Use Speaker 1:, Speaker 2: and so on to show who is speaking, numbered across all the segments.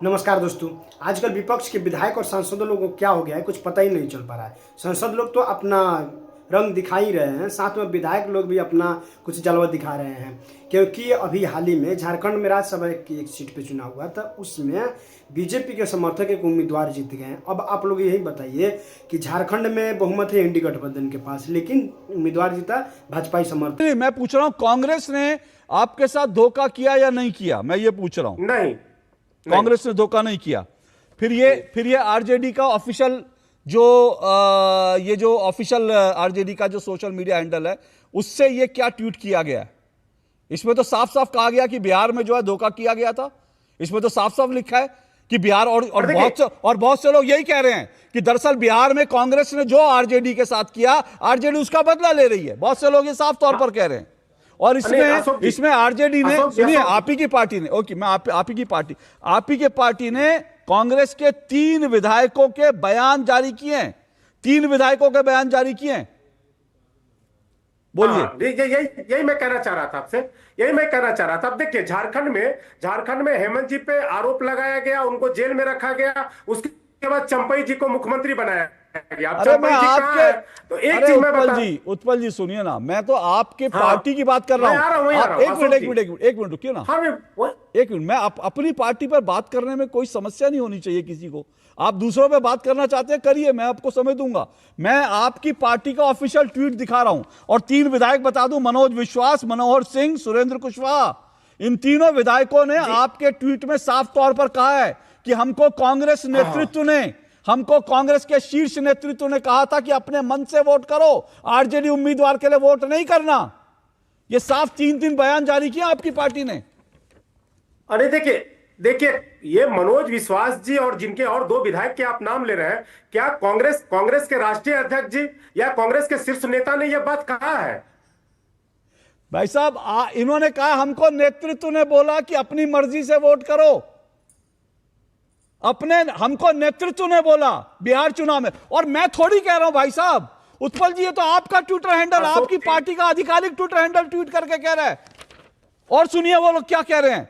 Speaker 1: नमस्कार दोस्तों। आजकल विपक्ष के विधायक और सांसदों लोगों को क्या हो गया है कुछ पता ही नहीं चल पा रहा है। सांसद लोग तो अपना रंग दिखा ही रहे हैं, साथ में विधायक लोग भी अपना कुछ जलवा दिखा रहे हैं। क्योंकि अभी हाल ही में झारखंड में राज्यसभा की एक सीट पे चुनाव हुआ था, उसमें बीजेपी के समर्थक एक उम्मीदवार जीत गए हैं। अब आप लोग यही बताइए कि झारखंड में बहुमत है इंडी गठबंधन के पास, लेकिन उम्मीदवार जीता भाजपा समर्थक।
Speaker 2: मैं पूछ रहा हूं कांग्रेस ने आपके साथ धोखा किया या नहीं किया, मैं ये पूछ रहा हूं।
Speaker 3: नहीं,
Speaker 2: कांग्रेस ने धोखा नहीं किया। फिर ये आरजेडी का ऑफिशियल जो ऑफिशियल आरजेडी का जो सोशल मीडिया हैंडल है, उससे ये क्या ट्वीट किया गया है? इसमें तो साफ साफ कहा गया कि बिहार में जो है धोखा किया गया था। इसमें तो साफ साफ लिखा है कि बिहार और बहुत से लोग यही कह रहे हैं कि दरअसल बिहार में कांग्रेस ने जो आरजेडी के साथ किया, आरजेडी उसका बदला ले रही है। बहुत से लोग ये साफ तौर पर कह रहे हैं। और इसमें आरजेडी ने, सुनिए, आप ही की पार्टी ने, ओके, मैं आप ही की पार्टी ने कांग्रेस के 3 विधायकों के बयान जारी किए हैं। 3 विधायकों के बयान जारी किए हैं। बोलिए।
Speaker 3: यही मैं कहना चाह रहा था आपसे, यही मैं कहना चाह रहा था। अब देखिए, झारखंड में हेमंत जी पे आरोप लगाया गया, उनको जेल में रखा गया। उसके बाद चंपई जी को मुख्यमंत्र बनाया गया।
Speaker 2: अरे मैं आपके,
Speaker 3: तो एक चीज मैं
Speaker 2: उत्पल जी सुनिए ना, मैं तो आपके पार्टी की बात कर रहा हूं। एक मिनट रुकिए ना। एक मिनट, मैं अपनी पार्टी पर बात करने में कोई समस्या नहीं होनी चाहिए किसी को। आप दूसरों पे बात करना चाहते हैं, करिए, मैं आपको समय दूंगा। मैं आपकी पार्टी का ऑफिशियल ट्वीट दिखा रहा हूं। और 3 विधायक बता दूं, मनोज विश्वास, मनोहर सिंह, सुरेंद्र कुशवाहा, इन तीनों विधायकों ने आपके ट्वीट में साफ तौर पर कहा है कि हमको कांग्रेस के शीर्ष नेतृत्व ने कहा था कि अपने मन से वोट करो, आरजेडी उम्मीदवार के लिए वोट नहीं करना। ये साफ 3 बयान जारी किए आपकी पार्टी ने।
Speaker 3: अरे देखिए, ये मनोज विश्वास जी और जिनके और 2 विधायक के आप नाम ले रहे हैं, क्या कांग्रेस के राष्ट्रीय अध्यक्ष जी या कांग्रेस के शीर्ष नेता ने यह बात कहा है?
Speaker 2: भाई साहब, इन्होंने कहा हमको नेतृत्व ने बोला कि अपनी मर्जी से वोट करो। हमको नेतृत्व ने बोला बिहार चुनाव में। और मैं थोड़ी कह रहा हूं भाई साहब, उत्पल जी, ये तो आपका ट्विटर हैंडल, आपकी पार्टी का आधिकारिक ट्विटर हैंडल ट्वीट करके कह रहा है। और सुनिए वो लोग क्या कह रहे हैं।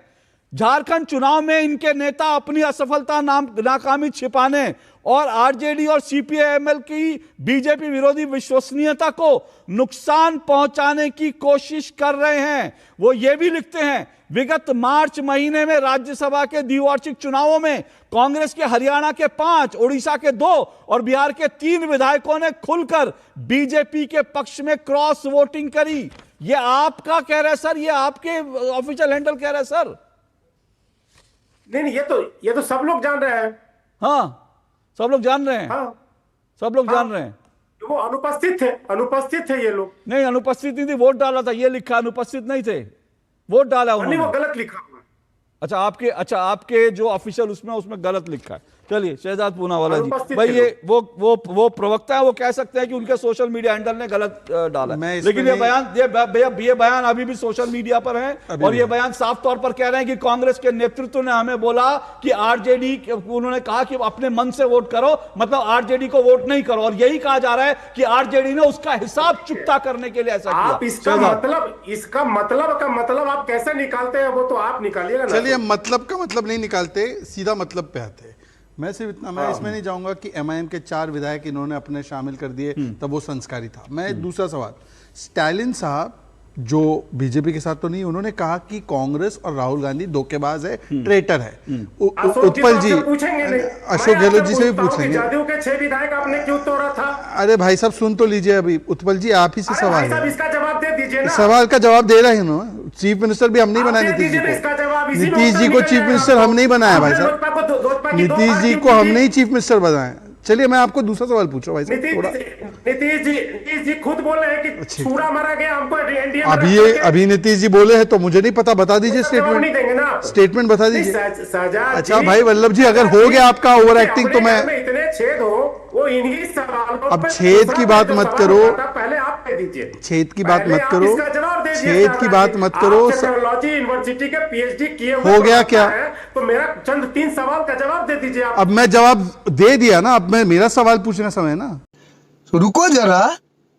Speaker 2: झारखंड चुनाव में इनके नेता अपनी असफलता नाकामी छिपाने और आरजेडी और सीपीआईएमएल की बीजेपी विरोधी विश्वसनीयता को नुकसान पहुंचाने की कोशिश कर रहे हैं। वो ये भी लिखते हैं, विगत मार्च महीने में राज्यसभा के द्विवार्षिक चुनावों में कांग्रेस के हरियाणा के 5, उड़ीसा के 2 और बिहार के 3 विधायकों ने खुलकर बीजेपी के पक्ष में क्रॉस वोटिंग करी। ये आपका कह रहे हैं सर, ये आपके ऑफिशियल हैंडल कह रहे हैं सर।
Speaker 3: नहीं, ये तो सब लोग जान रहे हैं।
Speaker 2: हाँ, सब लोग जान रहे हैं।
Speaker 3: हाँ,
Speaker 2: सब लोग जान रहे हैं।
Speaker 3: वो अनुपस्थित थे ये लोग।
Speaker 2: नहीं, अनुपस्थित नहीं थी, वोट डाला था, ये लिखा, अनुपस्थित नहीं थे, वोट डाला उन्होंने।
Speaker 3: वो गलत लिखा हुआ।
Speaker 2: अच्छा, आपके जो ऑफिशियल उसमें गलत लिखा है। चलिए, शहजाद पूनावाला जी, भाई ये वो प्रवक्ता है, वो कह सकते हैं कि उनके सोशल मीडिया हैंडल ने गलत डाला, लेकिन ये बयान अभी भी सोशल मीडिया पर है। और ये बयान साफ तौर पर कह रहे हैं कि कांग्रेस के नेतृत्व ने हमें बोला कि आरजेडी, उन्होंने कहा कि अपने मन से वोट करो, मतलब आरजेडी को वोट नहीं करो। और यही कहा जा रहा है कि आरजेडी ने उसका हिसाब चुकता करने के लिए ऐसा किया।
Speaker 3: आप इसका मतलब आप कैसे निकालते हैं, वो तो आप निकालिएगा।
Speaker 4: चलिए, मतलब का मतलब नहीं निकालते, सीधा मतलब पे आते हैं। मैं सिर्फ इतना, मैं इसमें नहीं जाऊंगा कि एमआईएम के 4 विधायक इन्होंने अपने शामिल कर दिए तब वो संस्कारी था। मैं दूसरा सवाल, स्टालिन साहब जो बीजेपी के साथ तो नहीं, उन्होंने कहा कि कांग्रेस और राहुल गांधी धोखेबाज है, ट्रेटर है। उत्पल जी, अशोक गहलोत जी से भी पूछ लेंगे।
Speaker 3: जदयू के 6 विधायक आपने क्यों तोड़ा था?
Speaker 4: अरे भाई साहब, सुन तो लीजिए अभी। उत्पल जी, आप ही से सवाल है,
Speaker 3: इसका जवाब दे दीजिए ना।
Speaker 4: सवाल का जवाब दे रहे हैं। चीफ मिनिस्टर भी हम नहीं बनाए नीतीश जी को। नीतीश जी को चीफ मिनिस्टर हम नहीं बनाया भाई साहब। नीतीश जी को हम नहीं चीफ मिनिस्टर बनाए। चलिए, मैं आपको दूसरा सवाल पूछ रहा हूं भाई साहब। थोड़ा
Speaker 3: नीतीश जी खुद बोले हैं कि छुरा मारा गया हमको एनडीए।
Speaker 4: अभी नीतीश जी बोले हैं तो मुझे नहीं पता, बता दीजिए स्टेटमेंट बता दीजिए। अच्छा भाई वल्लभ जी, अगर हो गया आपका ओवर एक्टिंग तो मैं,
Speaker 3: इतने छेद हो वो इन्हीं सवालों।
Speaker 4: अब छेद की बात मत करो,
Speaker 3: पहले आप कह दीजिए।
Speaker 4: छेद की बात मत करो, छेद की बात मत करो।
Speaker 3: टेक्नोलॉजी यूनिवर्सिटी के पीएचडी किए हुए
Speaker 4: हो गया क्या?
Speaker 3: तो मेरा चंद 3 सवाल का जवाब दे दीजिए आप।
Speaker 4: अब मैं जवाब दे दिया ना, अब मैं मेरा सवाल पूछना समय ना।
Speaker 5: रुको जरा,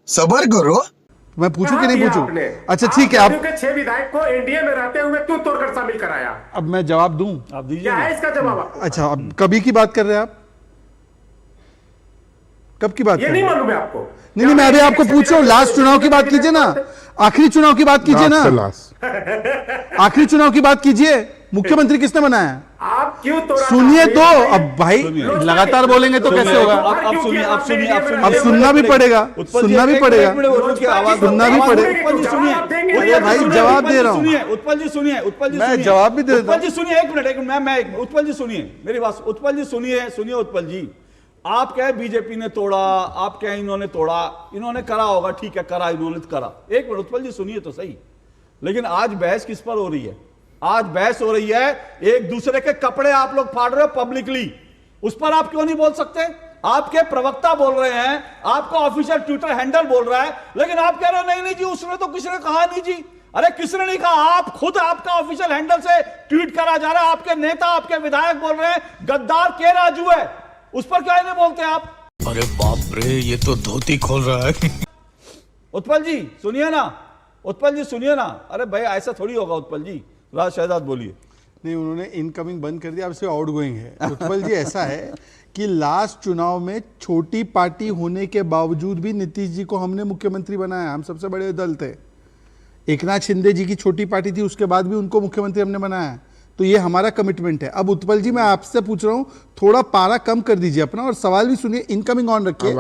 Speaker 5: सबर करो।
Speaker 4: मैं पूछूं कि
Speaker 3: कहा
Speaker 4: नहीं
Speaker 3: दिया
Speaker 4: पूछूं?
Speaker 3: आपने।
Speaker 4: अच्छा ठीक है,
Speaker 3: आप
Speaker 4: अब
Speaker 3: जदयू के 6 विधायक को एनडीए में रहते हुए क्यों तोड़कर शामिल कराया?
Speaker 4: अब मैं जवाब दूं?
Speaker 2: आप दीजिए
Speaker 3: क्या
Speaker 2: ना।
Speaker 3: है इसका जवाब आपको?
Speaker 4: अच्छा, अब कभी की बात कर रहे हैं आप? कब की बात
Speaker 3: ये
Speaker 4: कर
Speaker 3: नहीं
Speaker 4: रहे हैं?
Speaker 3: मालूम है आपको?
Speaker 4: नहीं, मैं अभी आपको पूछ रहा हूँ, लास्ट चुनाव की बात कीजिए ना, आखिरी चुनाव की बात कीजिए ना, आखिरी चुनाव की बात कीजिए। मुख्यमंत्री किसने बनाया?
Speaker 3: आप क्यों तोड़ा?
Speaker 4: सुनिए तो, अब भाई लगातार बोलेंगे तो कैसे होगा?
Speaker 2: अब सुनिए, अब सुनिए, अब सुनिए।
Speaker 4: अब सुनना भी पड़ेगा,
Speaker 2: उत्पल जी,
Speaker 4: सुनना भी
Speaker 2: एक
Speaker 4: पड़ेगा।
Speaker 2: मिनट, एक मिनट, आवाज
Speaker 4: सुनना भी
Speaker 2: आवाज-
Speaker 4: पड़ेगा।
Speaker 2: उत्पल जी सुनिए,
Speaker 4: अरे भाई, जवाब दे रहा हूं।
Speaker 2: सुनिए, उत्पल जी सुनिए, उत्पल जी
Speaker 4: मैं
Speaker 2: सुनिए।
Speaker 4: जवाब भी दे देता
Speaker 2: उत्पल जी सुनिए, एक मिनट, उत्पल जी सुनिए मेरी बात। उत्पल जी सुनिए, सुनिए उत्पल जी, आप कहे बीजेपी ने तोड़ा, आप कहे इन्होंने तोड़ा, इन्होंने करा होगा, ठीक है, करा, इन्होंने करा। एक मिनट उत्पल जी सुनिए तो सही। लेकिन आज बहस किस पर हो रही है? आज बहस हो रही है एक दूसरे के कपड़े आप लोग फाड़ रहे हो पब्लिकली, उस पर आप क्यों नहीं बोल सकते? आपके प्रवक्ता बोल रहे हैं, आपका ऑफिशियल ट्विटर हैंडल बोल रहा है, लेकिन आप कह रहे हो नहीं नहीं जी, उसने तो किसी ने कहा नहीं जी। अरे किसने नहीं कहा? आप खुद, आपका ऑफिशियल हैंडल से ट्वीट करा जा रहा है, आपके नेता, आपके विधायक बोल रहे हैं गद्दार के राजू है, उस पर क्या नहीं बोलते आप?
Speaker 5: अरे बाप रे, ये तो धोती खोल रहा है।
Speaker 2: उत्पल जी सुनिए ना, उत्पल जी सुनिए ना। अरे भाई ऐसा थोड़ी होगा उत्पल जी। राज शहजाद बोलिए।
Speaker 4: नहीं, उन्होंने इनकमिंग बंद कर दिया, अब से आउटगोइंग है। उत्पल जी, ऐसा है कि लास्ट चुनाव में छोटी पार्टी होने के बावजूद भी नीतीश जी को हमने मुख्यमंत्री बनाया। हम सबसे बड़े दल थे। एकनाथ शिंदे जी की छोटी पार्टी थी, उसके बाद भी उनको मुख्यमंत्री हमने बनाया। तो ये हमारा कमिटमेंट है। अब उत्पल जी, मैं आपसे पूछ रहा हूँ, थोड़ा पारा कम कर दीजिए अपना और सवाल भी सुनिए। इनकमिंग ऑन रखिए,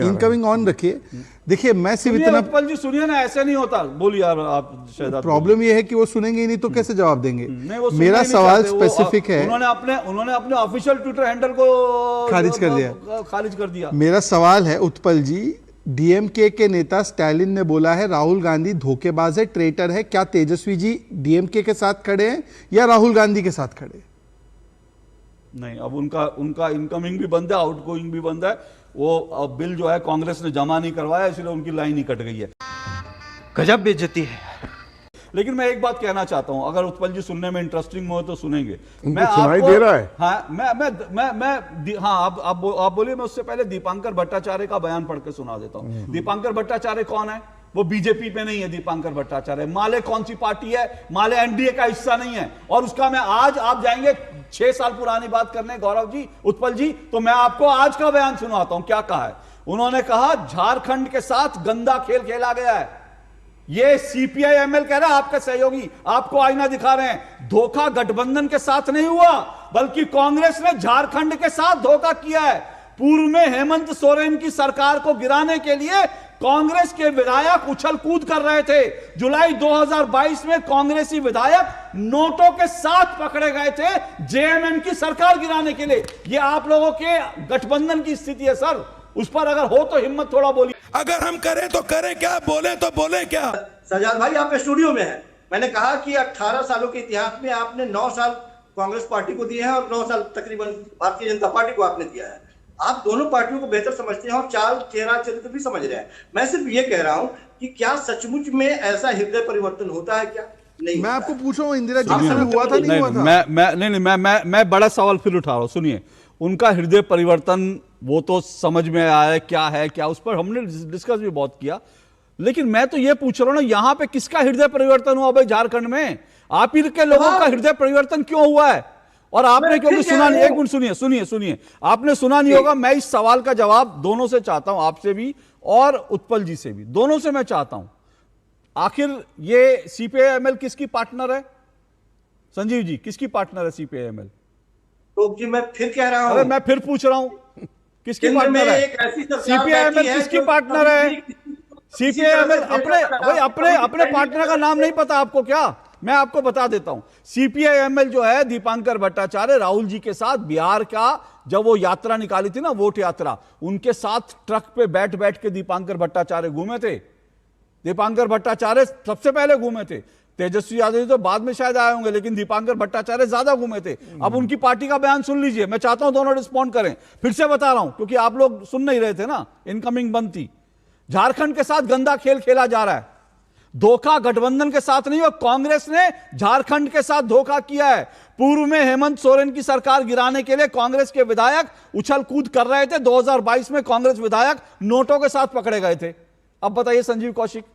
Speaker 4: इनकमिंग ऑन रखिए। देखिए, मैं सिर्फ इतना,
Speaker 2: उत्पल जी सुनिए ना, ऐसे नहीं होता। बोलिए आप शहजाद।
Speaker 4: प्रॉब्लम ये है कि वो सुनेंगे ही नहीं तो कैसे जवाब देंगे?
Speaker 2: नहीं, वो
Speaker 4: मेरा
Speaker 2: सुनना ही नहीं
Speaker 4: सवाल
Speaker 2: चाहते। वो
Speaker 4: स्पेसिफिक है।
Speaker 2: उन्होंने अपने ऑफिशियल ट्विटर हैंडल को
Speaker 4: खारिज कर दिया।
Speaker 2: खारिज कर दिया।
Speaker 4: मेरा सवाल है उत्पल जी, डीएमके के नेता स्टालिन ने बोला है राहुल गांधी धोखेबाज है, ट्रेटर है। क्या तेजस्वी जी डीएमके के साथ खड़े हैं या राहुल गांधी के साथ खड़े?
Speaker 2: नहीं, अब उनका इनकमिंग भी बंद है, आउटगोइंग भी बंद है। वो अब बिल जो है कांग्रेस ने जमा नहीं करवाया, इसलिए उनकी लाइन ही कट गई है।
Speaker 5: गजब बेइज्जती है।
Speaker 2: लेकिन मैं एक बात कहना चाहता हूं, अगर उत्पल जी सुनने में इंटरेस्टिंग हो तो सुनेंगे।
Speaker 6: मैं सुनाई दे रहा है।
Speaker 2: हाँ, हाँ, आप बोलिए। मैं उससे पहले दीपांकर भट्टाचार्य का बयान पढ़ के सुना देता हूं। दीपांकर भट्टाचार्य कौन है? वो बीजेपी पे नहीं है। दीपांकर भट्टाचार्य माले कौन सी पार्टी है? माले एनडीए का हिस्सा नहीं है। और उसका मैं आज, आप जाएंगे 6 साल पुरानी बात करने गौरव जी, उत्पल जी, तो मैं आपको आज का बयान सुनाता हूं क्या कहा है। उन्होंने कहा झारखंड के साथ गंदा खेल खेला गया है। ये सीपीआई एमएल कह रहा है, आपके सहयोगी आपको आईना दिखा रहे हैं। धोखा गठबंधन के साथ नहीं हुआ, बल्कि कांग्रेस ने झारखंड के साथ धोखा किया है। पूर्व में हेमंत सोरेन की सरकार को गिराने के लिए कांग्रेस के विधायक उछल कूद कर रहे थे। जुलाई 2022 में कांग्रेसी विधायक नोटों के साथ पकड़े गए थे जेएमएम की सरकार गिराने के लिए। ये आप लोगों के गठबंधन की स्थिति है सर। उस पर अगर हो तो हिम्मत थोड़ा बोलिए।
Speaker 7: अगर हम करें तो करें क्या, बोले तो बोले क्या।
Speaker 8: सजाद भाई, आप स्टूडियो में हैं। मैंने कहा कि 18 सालों के इतिहास में आपने 9 साल कांग्रेस पार्टी को दिए हैं और 9 साल तकरीबन भारतीय जनता पार्टी को आपने दिया है। आप दोनों पार्टियों को बेहतर समझते हैं और चाल चेहरा चरित्र भी समझ रहे हैं। मैं सिर्फ ये कह रहा हूं कि क्या सचमुच में ऐसा हृदय परिवर्तन होता है? क्या नहीं?
Speaker 4: मैं आपको पूछ रहा हूं, इंदिरा जी के समय हुआ था, नहीं हुआ था?
Speaker 2: मैं बड़ा सवाल फिर उठा रहा हूं। सुनिए, उनका हृदय परिवर्तन वो तो समझ में आया क्या है, क्या उस पर हमने डिस्कस भी बहुत किया। लेकिन मैं तो ये पूछ रहा हूं ना, यहां पे किसका हृदय परिवर्तन हुआ भाई? झारखंड में आप ही के लोगों का हृदय परिवर्तन क्यों हुआ है? और आपने क्योंकि सुना नहीं। एक मिनट सुनिए, आपने सुना नहीं होगा। मैं इस सवाल का जवाब दोनों से चाहता हूं, आपसे भी और उत्पल जी से भी, दोनों से मैं चाहता हूं। आखिर ये सीपीआई-एमएल किसकी पार्टनर है? संजीव जी, किसकी पार्टनर है सीपीआई-एमएल?
Speaker 8: तो जी मैं फिर कह रहा हूं।
Speaker 2: अरे मैं फिर पूछ रहा हूं, किसकी पार्टनर है? सीपीआई-एमएल किसकी पार्टनर है? सीपीआई-एमएल अपने पार्टनर का नाम नहीं पता आपको क्या? मैं आपको बता देता हूं। सीपीआई-एमएल जो है, दीपांकर भट्टाचार्य राहुल जी के साथ बिहार का जब वो यात्रा निकाली थी ना, वोट यात्रा, उनके साथ ट्रक पे बैठ बैठ के दीपांकर भट्टाचार्य घूमे थे। दीपांकर भट्टाचार्य सबसे पहले घूमे थे। तेजस्वी यादव जी तो बाद में शायद आए होंगे, लेकिन दीपांकर भट्टाचार्य ज्यादा घूमे थे। अब उनकी पार्टी का बयान सुन लीजिए। मैं चाहता हूं दोनों रिस्पॉन्ड करें। फिर से बता रहा हूं क्योंकि आप लोग सुन नहीं रहे थे ना, इनकमिंग बंद थी। झारखंड के साथ गंदा खेल खेला जा रहा है। धोखा गठबंधन के साथ नहीं हो, कांग्रेस ने झारखंड के साथ धोखा किया है। पूर्व में हेमंत सोरेन की सरकार गिराने के लिए कांग्रेस के विधायक उछल कूद कर रहे थे। 2022 में कांग्रेस विधायक नोटों के साथ पकड़े गए थे। अब बताइए संजीव कौशिक,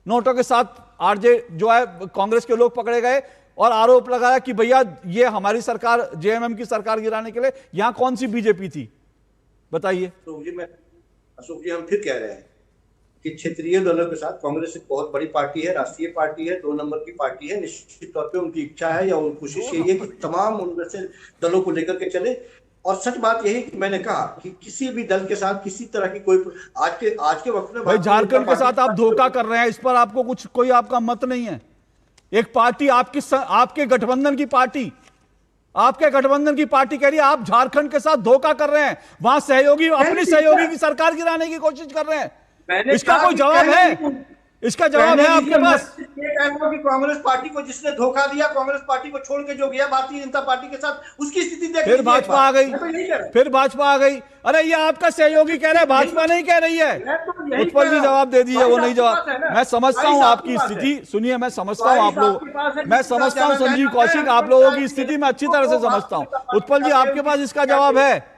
Speaker 2: नोटों के साथ आरजे जो है कांग्रेस के लोग पकड़े गए और आरोप लगाया कि भैया ये हमारी सरकार, जेएमएम की सरकार गिराने के लिए। यहां कौन सी बीजेपी थी बताइए।
Speaker 8: अशोक जी हम फिर कह रहे हैं कि क्षेत्रीय दलों के साथ कांग्रेस एक बहुत बड़ी पार्टी है, राष्ट्रीय पार्टी है, 2 नंबर की पार्टी है। निश्चित तौर पे उनकी इच्छा है या उनकी कोशिश यही है कि तमाम उनसे दलों को लेकर के चले। और सच बात यही कि मैंने कहा कि किसी भी दल के साथ किसी तरह की कोई आज के वक्त में
Speaker 2: भाई झारखंड के साथ आप धोखा कर रहे हैं, इस पर आपको कुछ कोई आपका मत नहीं है। एक पार्टी आपके गठबंधन की पार्टी, आपके गठबंधन की पार्टी कह रही है आप झारखंड के साथ धोखा कर रहे हैं, वहां सहयोगी अपनी सहयोगी की सरकार गिराने की कोशिश कर रहे हैं। इसका कोई जवाब है? इसका जवाब है आपके पास?
Speaker 8: कांग्रेस पार्टी को जिसने धोखा दिया, कांग्रेस पार्टी को छोड़ के जो गया भारतीय जनता पार्टी के साथ, उसकी स्थिति देख
Speaker 2: फिर भाजपा आ गई, फिर भाजपा आ गई। अरे ये आपका सहयोगी कह रहे हैं, भाजपा नहीं कह रही है। उत्पल जी जवाब दे दीजिए, वो नहीं जवाब। मैं समझता हूं आपकी स्थिति, सुनिए मैं समझता हूं आप लोग, मैं समझता हूं संजीव कौशिक आप लोगों की स्थिति मैं अच्छी तरह से समझता हूं। उत्पल जी आपके पास इसका जवाब है?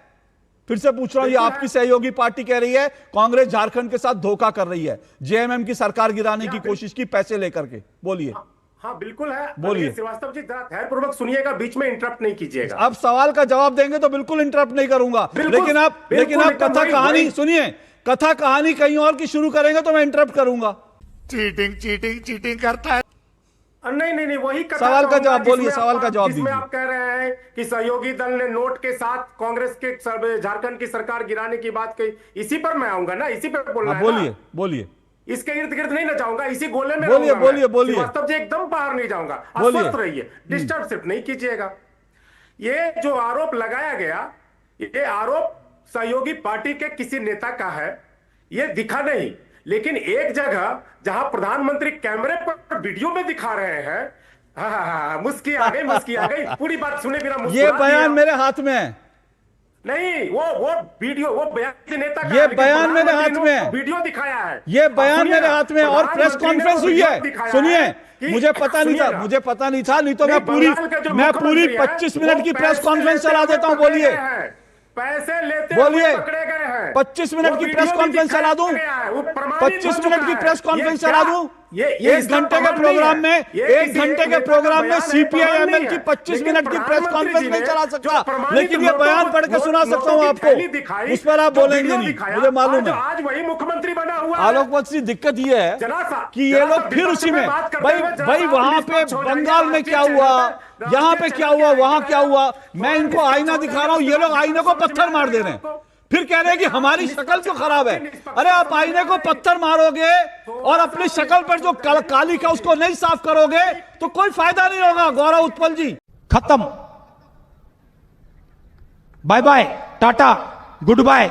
Speaker 2: फिर से पूछ रहा हूं, ये आपकी सहयोगी पार्टी कह रही है कांग्रेस झारखंड के साथ धोखा कर रही है, जेएमएम की सरकार गिराने की कोशिश की पैसे लेकर के। बोलिए।
Speaker 3: हाँ बिल्कुल है,
Speaker 2: बोलिए।
Speaker 3: श्रीवास्तव जी जरा धैर्यपूर्वक सुनिएगा, बीच में इंटरप्ट नहीं कीजिएगा।
Speaker 2: अब सवाल का जवाब देंगे तो बिल्कुल इंटरप्ट नहीं करूंगा, लेकिन आप कथा कहानी सुनिए, कथा कहानी कहीं और की शुरू करेंगे तो मैं इंटरप्ट करूंगा।
Speaker 5: चीटिंग करता है।
Speaker 3: नहीं वही
Speaker 2: सवाल का जवाब बोलिए, सवाल का जवाब
Speaker 3: जिसमें
Speaker 2: दीजिए।
Speaker 3: आप कह रहे हैं कि सहयोगी दल ने नोट के साथ कांग्रेस के झारखंड की सरकार गिराने की बात कही, इसी पर मैं आऊंगा ना, इसी पे बोलना है।
Speaker 2: बोलिए बोलिए,
Speaker 3: इसके इर्द गिर्द नहीं ना जाऊंगा, इसी गोले में
Speaker 2: बोलिए
Speaker 3: रहूंगा मैं।
Speaker 2: बोलिए
Speaker 3: वास्तव जी एकदम बाहर नहीं जाऊंगा,
Speaker 2: बोलिए।
Speaker 3: अस्वस्थ रहिए, डिस्टर्ब सिर्फ नहीं कीजिएगा। ये जो आरोप लगाया गया, ये आरोप सहयोगी पार्टी के किसी नेता का है, ये दिखा नहीं। लेकिन एक जगह जहां प्रधानमंत्री कैमरे पर वीडियो में दिखा रहे हैं, मुस्की आ गई, पूरी बात सुने बिना
Speaker 2: ये बयान मेरे हाथ में है।
Speaker 3: नहीं, वो वीडियो, वो बयान नेता का,
Speaker 2: ये बयान मेरे हाथ में है,
Speaker 3: वीडियो दिखाया है,
Speaker 2: ये बयान मेरे हाथ में और प्रेस कॉन्फ्रेंस हुई है। सुनिए, मुझे पता नहीं था, नहीं तो मैं पूरी 25 मिनट की प्रेस कॉन्फ्रेंस चला देता हूं। बोलिए,
Speaker 3: पैसे लेते
Speaker 2: बोलिए,
Speaker 3: पकड़े गए हैं।
Speaker 2: 25 मिनट की प्रेस कॉन्फ्रेंस चला दूं? 25 मिनट की प्रेस कॉन्फ्रेंस चला दूं? एक घंटे के प्रोग्राम में, एक घंटे के प्रोग्राम में सीपीआईएमएल की 25 मिनट की प्रेस कॉन्फ्रेंस नहीं चला सकता, लेकिन ये बयान पढ़ के सुना सकता हूं आपको, उस पर आप बोलेंगे नहीं, मुझे मालूम है।
Speaker 3: आज वही मुख्यमंत्री बना हुआ।
Speaker 2: आलोक जी, दिक्कत ये है कि ये लोग फिर उसी में, भाई वहां पे बंगाल में क्या हुआ, यहां पे क्या हुआ, वहां क्या हुआ, मैं इनको आईना दिखा रहा हूं, ये लोग आईने को पत्थर मार दे रहे हैं, फिर कह रहे हैं कि हमारी शक्ल तो खराब है। अरे आप आईने को पत्थर मारोगे और अपनी शक्ल पर जो काली का उसको नहीं साफ करोगे तो कोई फायदा नहीं होगा। गौरव उत्पल जी,
Speaker 6: खत्म, bye bye, tata, good bye.